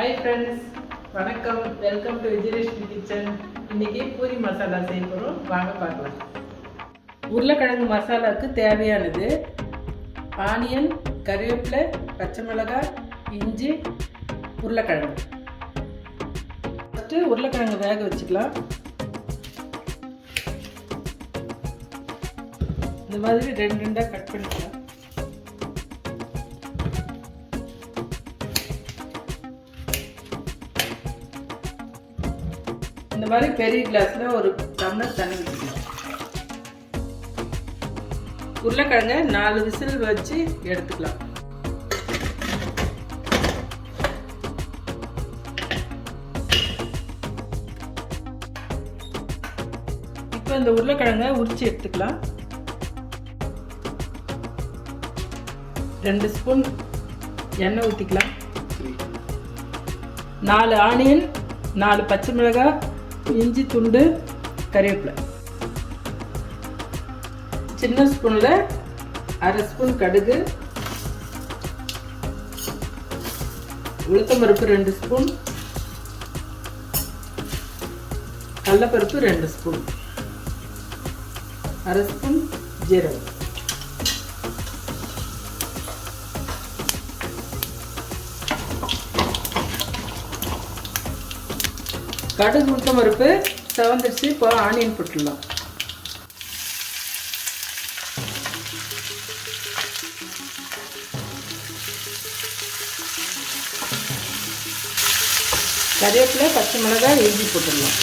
Hi friends, வணக்கம். Welcome to Vijayalakshmi kitchen. இன்னைக்கு பூரி மசாலா செய்ய போறோம். வாங்க பார்க்கலாம். உருளைக்கிழங்கு மசாலாவுக்கு தேவையானது ஆனியன், கறிவேப்பிலை, பச்சை மிளகாய், இஞ்சி, உருளைக்கிழங்கு. ஃபஸ்ட்டு உருளைக்கிழங்கு வேக வச்சுக்கலாம். இந்த மாதிரி ரெண்டு ரெண்டாக கட் பண்ணிக்கலாம். இந்த மாதிரி பெரிய கிளாஸ்ல ஒரு டம்ளர் தண்ணி ஊற்றிக்கலாம். உருளைக்கிழங்க 4 விசில் வச்சு எடுத்துக்கலாம். இப்போ இந்த உருளைக்கிழங்க உரிச்சு எடுத்துக்கலாம். 2 ஸ்பூன் எண்ணெய் ஊற்றிக்கலாம். 4 ஆனியன், 4 பச்சை மிளகாய், இஞ்சி துண்டு, கறிவேப்பிலை. சின்ன ஸ்பூனில் 1/2 ஸ்பூன் கடுகு, உளுத்தம்பருப்பு 2 ஸ்பூன், கடலைப்பருப்பு 2 ஸ்பூன், 1/2 ஸ்பூன் ஜீரகம். கடுகு உளுத்தம் பருப்பு செவந்துடுச்சு. இப்போ ஆனியன் போட்டுடலாம். கறிவேப்பிலை, பச்சை மிளகாய், இஞ்சி போட்டுடலாம்.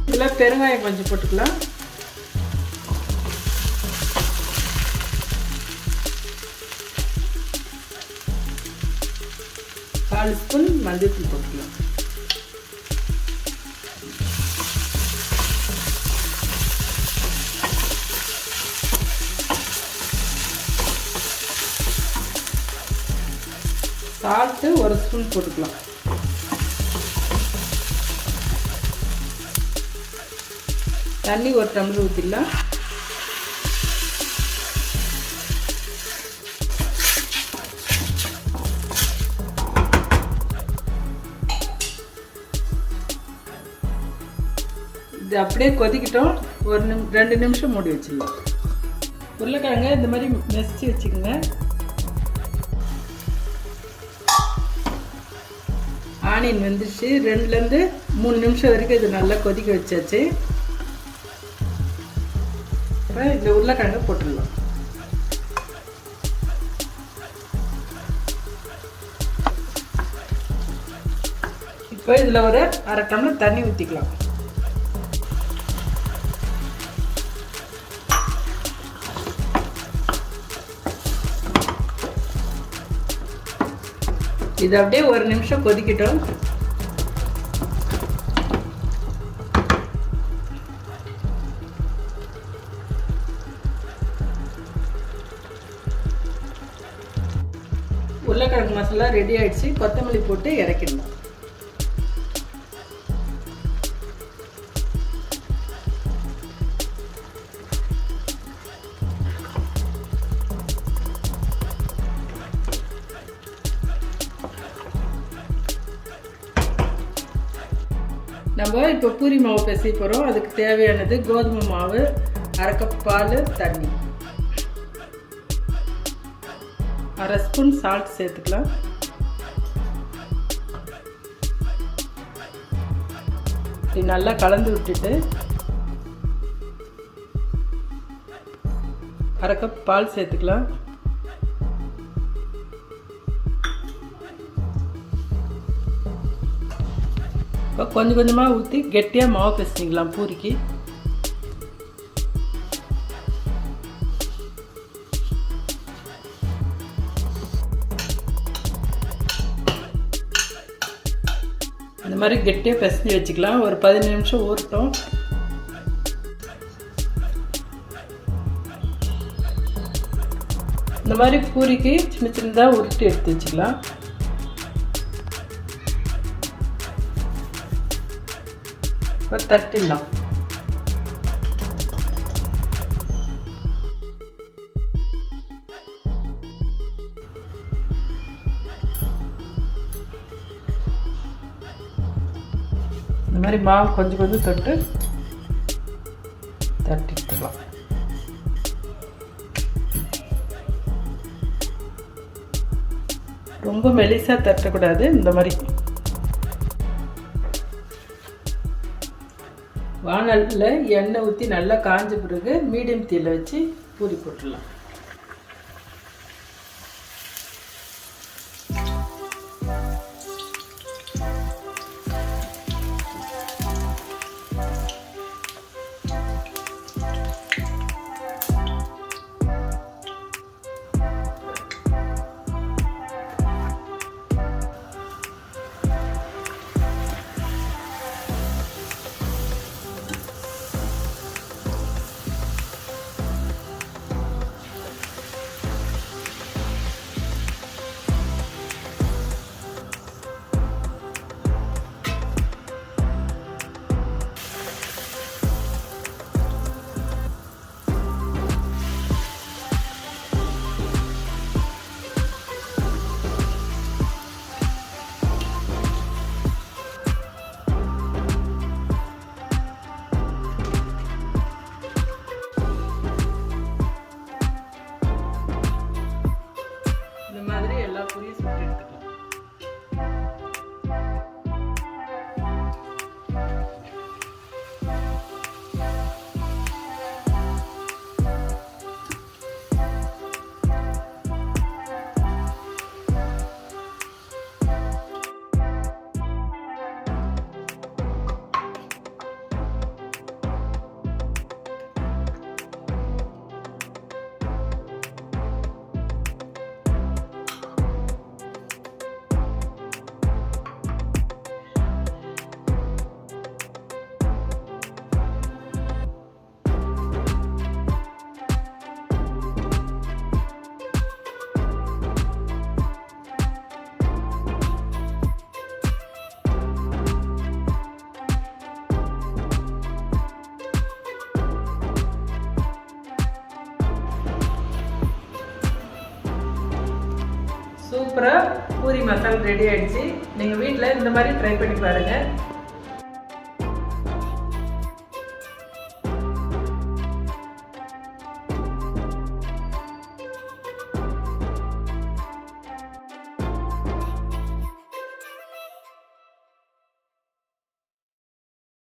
இதில் பெருங்காயம் கொஞ்சம் போட்டுக்கலாம். கால் ஸ்பூன் மஞ்சள் தூள் போட்டுக்கலாம். சால்ட்டு 1 ஸ்பூன் போட்டுக்கலாம். தண்ணி 1 டம்ளர் ஊற்றிடலாம். இது அப்படியே கொதிக்கிட்டோம். 2 நிமிஷம் மூடி வச்சிடலாம். உருளைக்கிழங்க இந்த மாதிரி நெசிச்சு வச்சுக்கோங்க. ஆனியன் வெந்துச்சு. 2லேருந்து 3 நிமிஷம் வரைக்கும் இது நல்லா கொதிக்க வச்சாச்சு. இப்போ இந்த உருளைக்கிழங்க போட்டுடலாம். இப்போ இதில் ஒரு 1/2 டம்ளர் தண்ணி ஊற்றிக்கலாம். இது அப்படியே 1 நிமிஷம் கொதிக்கட்டும். உருளைக்கிழங்கு மசாலா ரெடி ஆயிடுச்சு. கொத்தமல்லி போட்டு இறக்கிடலாம். நம்ம இப்போ பூரி மாவு பிசைய போகிறோம். அதுக்கு தேவையானது கோதுமை மாவு, 1/2 கப் பால், தண்ணி, 1/2 ஸ்பூன் சால்ட் சேர்த்துக்கலாம். இது நல்லா கலந்து விட்டுட்டு 1/2 கப் பால் சேர்த்துக்கலாம். இப்போ கொஞ்சம் கொஞ்சமாக ஊற்றி கெட்டியாக மாவு பிசைஞ்சிக்கலாம் பூரிக்கு. இந்த மாதிரி கெட்டியாக பிசைஞ்சு வச்சுக்கலாம். ஒரு 15 நிமிஷம் ஊறட்டும். இந்த மாதிரி பூரிக்கு சின்ன சின்னதாக உருட்டி எடுத்து வச்சுக்கலாம். தட்டிடலாம். இந்த மாதிரி மாவு கொஞ்சம் கொஞ்சம் தொட்டு தட்டிட்டுக்கலாம். ரொம்ப மெலிசாக தட்டக்கூடாது. இந்த மாதிரி வானலில் எண்ணெய் ஊற்றி நல்லா காஞ்ச பிறகு மீடியம் தீயில் வச்சு பூரி போட்டுடலாம். பூரியை சுட்டு எடுத்துக்கலாம். சூப்பராக பூரி மசாலா ரெடி ஆகிடுச்சு. நீங்கள் வீட்டில் இந்த மாதிரி ட்ரை பண்ணி பாருங்கள்.